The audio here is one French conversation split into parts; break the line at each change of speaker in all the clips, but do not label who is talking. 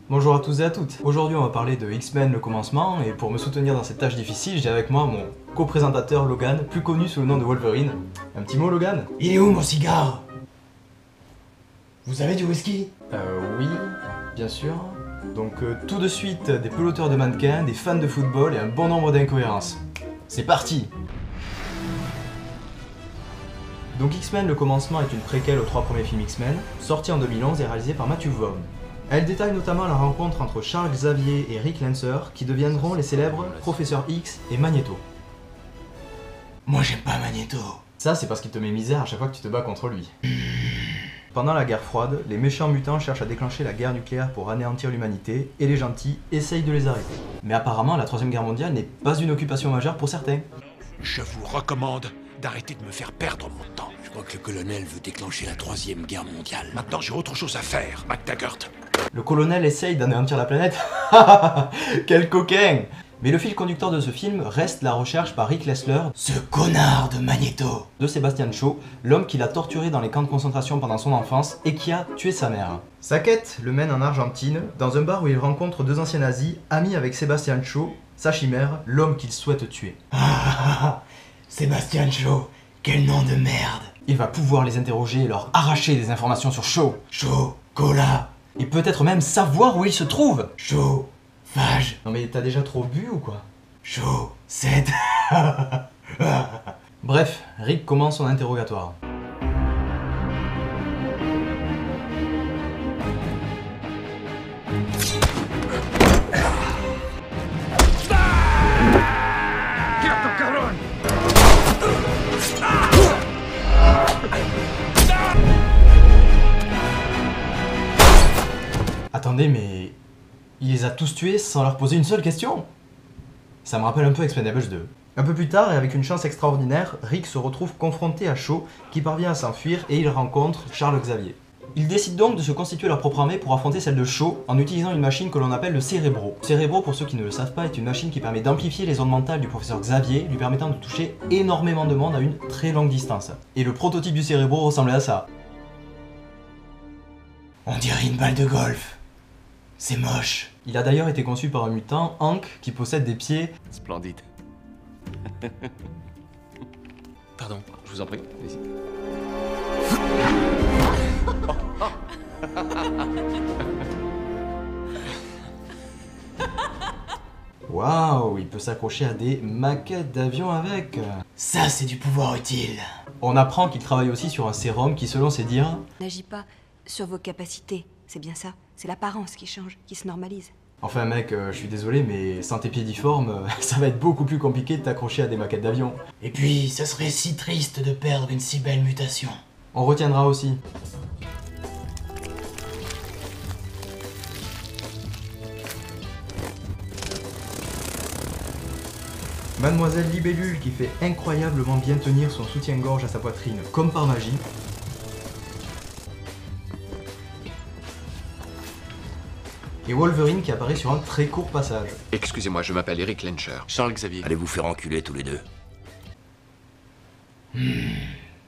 Bonjour à tous et à toutes. Aujourd'hui on va parler de X-Men le commencement, et pour me soutenir dans cette tâche difficile, j'ai avec moi mon co-présentateur Logan, plus connu sous le nom de Wolverine. Un petit mot Logan?
Il est où mon cigare? Vous avez du whisky?
Oui, bien sûr. Donc tout de suite, des peloteurs de mannequins, des fans de football et un bon nombre d'incohérences. C'est parti! Donc X-Men le commencement est une préquelle aux 3 premiers films X-Men, sorti en 2011 et réalisé par Matthew Vaughn. Elle détaille notamment la rencontre entre Charles Xavier et Rick Lancer, qui deviendront les célèbres Professeur X et Magneto.
Moi j'aime pas Magneto.
Ça c'est parce qu'il te met misère à chaque fois que tu te bats contre lui. Pendant la guerre froide, les méchants mutants cherchent à déclencher la guerre nucléaire pour anéantir l'humanité, et les gentils essayent de les arrêter. Mais apparemment la 3ème guerre mondiale n'est pas une occupation majeure pour certains.
Je vous recommande d'arrêter de me faire perdre mon temps.
Je crois que le colonel veut déclencher la 3ème guerre mondiale.
Maintenant j'ai autre chose à faire, McTaggart.
Le colonel essaye d'anéantir la planète. Quel coquin! Mais le fil conducteur de ce film reste la recherche par Rick Lessler,
Ce connard de Magneto.
de Sebastian Shaw, l'homme qui l'a torturé dans les camps de concentration pendant son enfance et qui a tué sa mère. Sa quête le mène en Argentine, dans un bar où il rencontre 2 anciens nazis, amis avec Sebastian Shaw, sa chimère, l'homme qu'il souhaite tuer.
Sébastien Shaw, quel nom de merde.
Il va pouvoir les interroger et leur arracher des informations sur Shaw.
Shaw, cola,
Et peut-être même savoir où il se trouve.
Shaw, phage,
Non mais t'as déjà trop bu ou quoi?
Shaw, 7.
Bref, Rick commence son interrogatoire. Attendez, mais il les a tous tués sans leur poser une seule question? Ça me rappelle un peu Expendables 2. Un peu plus tard, et avec une chance extraordinaire, Rick se retrouve confronté à Shaw, qui parvient à s'enfuir, et il rencontre Charles Xavier. Ils décident donc de se constituer leur propre armée pour affronter celle de Shaw en utilisant une machine que l'on appelle le Cérébro. Le Cérébro, pour ceux qui ne le savent pas, est une machine qui permet d'amplifier les ondes mentales du professeur Xavier, lui permettant de toucher énormément de monde à une très longue distance. Et le prototype du Cérébro ressemblait à ça.
On dirait une balle de golf. C'est moche.
Il a d'ailleurs été conçu par un mutant, Hank, qui possède des pieds.
Splendide. Pardon, je vous en prie, allez-y.
Waouh, il peut s'accrocher à des maquettes d'avions avec.
Ça c'est du pouvoir utile.
On apprend qu'il travaille aussi sur un sérum qui, selon ses dires,
N'agis pas sur vos capacités, c'est bien ça. C'est l'apparence qui change, qui se normalise.
enfin mec, je suis désolé, mais sans tes pieds difformes, ça va être beaucoup plus compliqué de t'accrocher à des maquettes d'avions.
Et puis, ça serait si triste de perdre une si belle mutation.
On retiendra aussi. Mademoiselle Libellule qui fait incroyablement bien tenir son soutien-gorge à sa poitrine, comme par magie. Et Wolverine qui apparaît sur un très court passage.
Excusez-moi, je m'appelle Eric Lencher.
Charles Xavier.
Allez vous faire enculer tous les deux.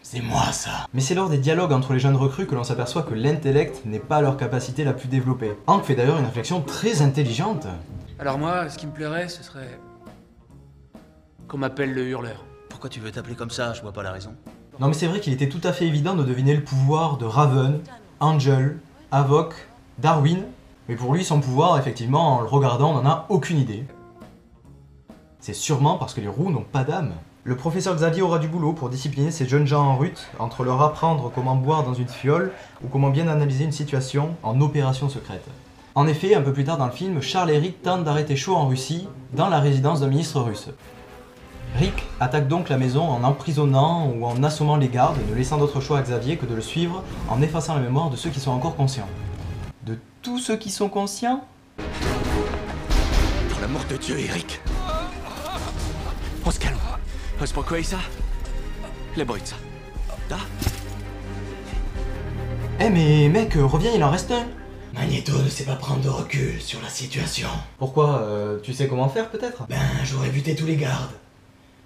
C'est moi ça.
Mais c'est lors des dialogues entre les jeunes recrues que l'on s'aperçoit que l'intellect n'est pas leur capacité la plus développée. Hank fait d'ailleurs une réflexion très intelligente.
Alors moi, ce qui me plairait, ce serait... qu'on m'appelle le hurleur.
Pourquoi tu veux t'appeler comme ça? Je vois pas la raison.
Non mais c'est vrai qu'il était tout à fait évident de deviner le pouvoir de Raven, Angel, Havok, Darwin, mais pour lui son pouvoir, effectivement, en le regardant, on n'en a aucune idée. C'est sûrement parce que les roues n'ont pas d'âme. Le professeur Xavier aura du boulot pour discipliner ces jeunes gens en rut, entre leur apprendre comment boire dans une fiole ou comment bien analyser une situation en opération secrète. En effet, un peu plus tard dans le film, Charles et Rick tentent d'arrêter Shaw en Russie, dans la résidence d'un ministre russe. Rick attaque donc la maison en emprisonnant ou en assommant les gardes, ne laissant d'autre choix à Xavier que de le suivre en effaçant la mémoire de ceux qui sont encore conscients. De tous ceux qui sont conscients?
Pour l'amour de Dieu, Eric. On se calme. Uspokój-ça. Lebojca. Da?
Eh mais mec, reviens, il en reste un.
Magneto ne sait pas prendre de recul sur la situation.
Pourquoi? Tu sais comment faire peut-être?
Ben, j'aurais buté tous les gardes.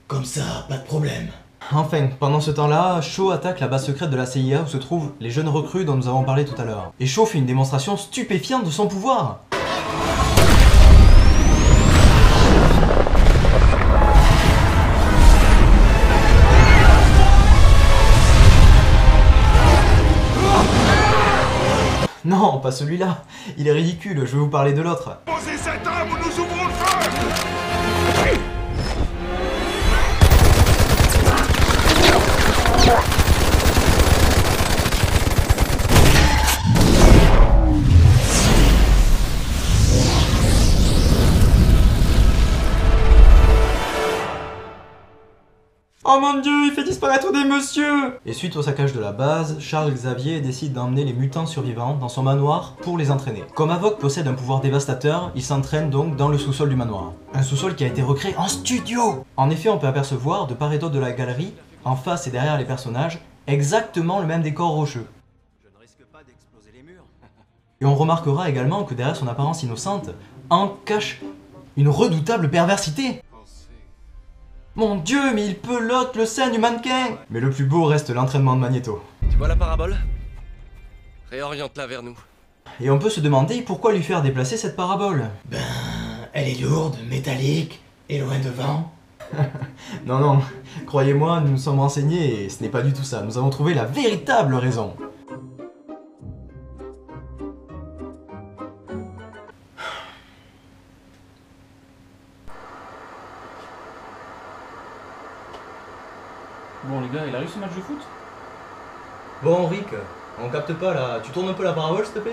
Comme ça, pas de problème.
Enfin, pendant ce temps-là, Shaw attaque la base secrète de la CIA où se trouvent les jeunes recrues dont nous avons parlé tout à l'heure. Et Shaw fait une démonstration stupéfiante de son pouvoir. Non, pas celui-là. Il est ridicule, je vais vous parler de l'autre.
Posez cette arme ou nous ouvrons le feu!
Oh mon dieu, il fait disparaître des messieurs! Et suite au saccage de la base, Charles Xavier décide d'emmener les mutants survivants dans son manoir pour les entraîner. Comme Havok possède un pouvoir dévastateur, il s'entraîne donc dans le sous-sol du manoir. Un sous-sol qui a été recréé en studio! En effet, on peut apercevoir, de part et d'autre de la galerie, en face et derrière les personnages, exactement le même décor rocheux.
Je ne risque pas d'exploser les murs.
Et on remarquera également que derrière son apparence innocente, en cache une redoutable perversité. Mon dieu, mais il pelote le sein du mannequin! Mais le plus beau reste l'entraînement de Magneto.
Tu vois la parabole? Réoriente-la vers nous.
Et on peut se demander pourquoi lui faire déplacer cette parabole.
Ben, elle est lourde, métallique, et loin devant.
Non, non, croyez-moi, nous nous sommes renseignés et ce n'est pas du tout ça. Nous avons trouvé la véritable raison.
Bon les gars, il a réussi ce match de foot?
Bon, Rick, on capte pas là. Tu tournes un peu la parabole, s'il te plaît?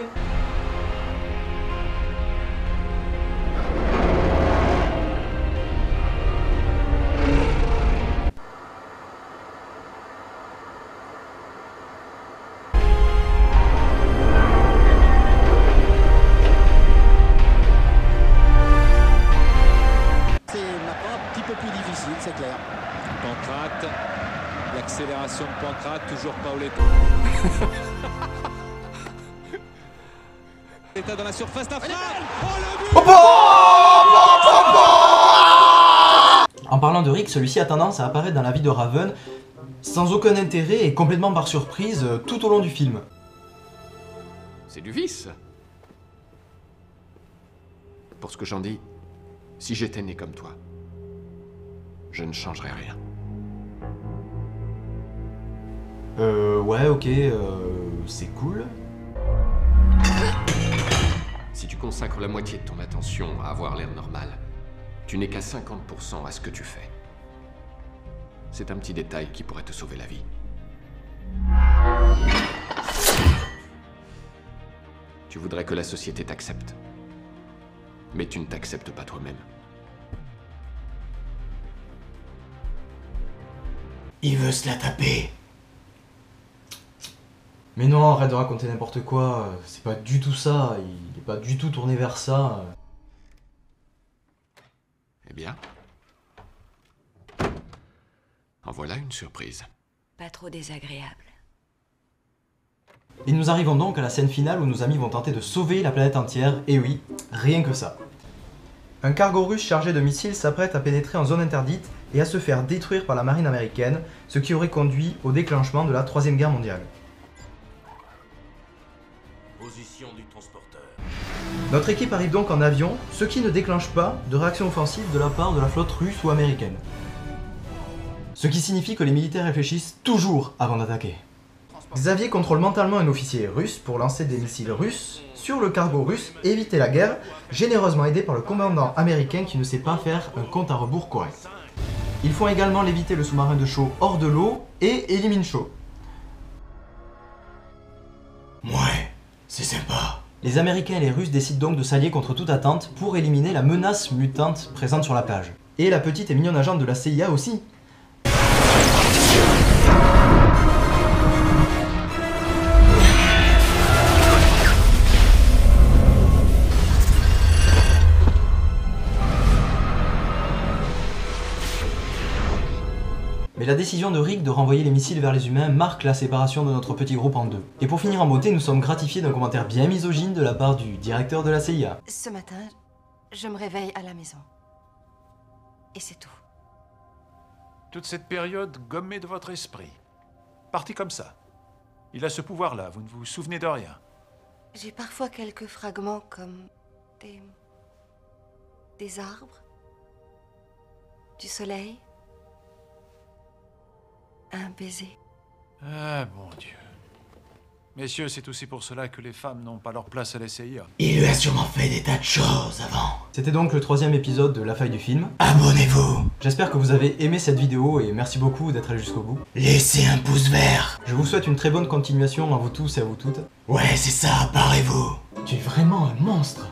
C'est maintenant un petit peu plus difficile, c'est clair.
Pancrate, l'accélération de Pancrate, toujours Paoletto. L'état dans la surface, la frappe. Oh, le but!
En parlant de Rick, celui-ci a tendance à apparaître dans la vie de Raven sans aucun intérêt et complètement par surprise tout au long du film.
C'est du vice. Pour ce que j'en dis, si j'étais né comme toi, je ne changerais rien.
Ouais, ok, c'est cool.
Si tu consacres la moitié de ton attention à avoir l'air normal, tu n'es qu'à 50% à ce que tu fais. C'est un petit détail qui pourrait te sauver la vie. Tu voudrais que la société t'accepte. Mais tu ne t'acceptes pas toi-même.
Il veut se la taper.
Mais non, arrête de raconter n'importe quoi, c'est pas du tout ça, il est pas du tout tourné vers ça.
Eh bien, en voilà une surprise.
Pas trop désagréable.
Et nous arrivons donc à la scène finale où nos amis vont tenter de sauver la planète entière, et oui, rien que ça. Un cargo russe chargé de missiles s'apprête à pénétrer en zone interdite et à se faire détruire par la marine américaine, ce qui aurait conduit au déclenchement de la Troisième Guerre mondiale.
Position du transporteur.
Notre équipe arrive donc en avion, ce qui ne déclenche pas de réaction offensive de la part de la flotte russe ou américaine. Ce qui signifie que les militaires réfléchissent toujours avant d'attaquer. Xavier contrôle mentalement un officier russe pour lancer des missiles russes sur le cargo russe et éviter la guerre, généreusement aidé par le commandant américain qui ne sait pas faire un compte à rebours correct. Ils font également léviter le sous-marin de Shaw hors de l'eau et éliminent Shaw.
Ouais, c'est sympa.
Les Américains et les Russes décident donc de s'allier contre toute attente pour éliminer la menace mutante présente sur la plage. Et la petite et mignonne agente de la CIA aussi. Mais la décision de Rick de renvoyer les missiles vers les humains marque la séparation de notre petit groupe en deux. Et pour finir en beauté, nous sommes gratifiés d'un commentaire bien misogyne de la part du directeur de la CIA.
Ce matin, je me réveille à la maison. Et c'est tout.
Toute cette période gommée de votre esprit. Parti comme ça. Il a ce pouvoir-là, vous ne vous souvenez de rien.
J'ai parfois quelques fragments comme des arbres, du soleil, un baiser.
Ah, mon Dieu. Messieurs, c'est aussi pour cela que les femmes n'ont pas leur place à la CIA.
Il lui a sûrement fait des tas de choses avant.
C'était donc le 3e épisode de La Faille du film.
Abonnez-vous.
J'espère que vous avez aimé cette vidéo et merci beaucoup d'être allé jusqu'au bout.
Laissez un pouce vert.
Je vous souhaite une très bonne continuation à vous tous et à vous toutes.
Ouais, c'est ça, parez-vous.
Tu es vraiment un monstre.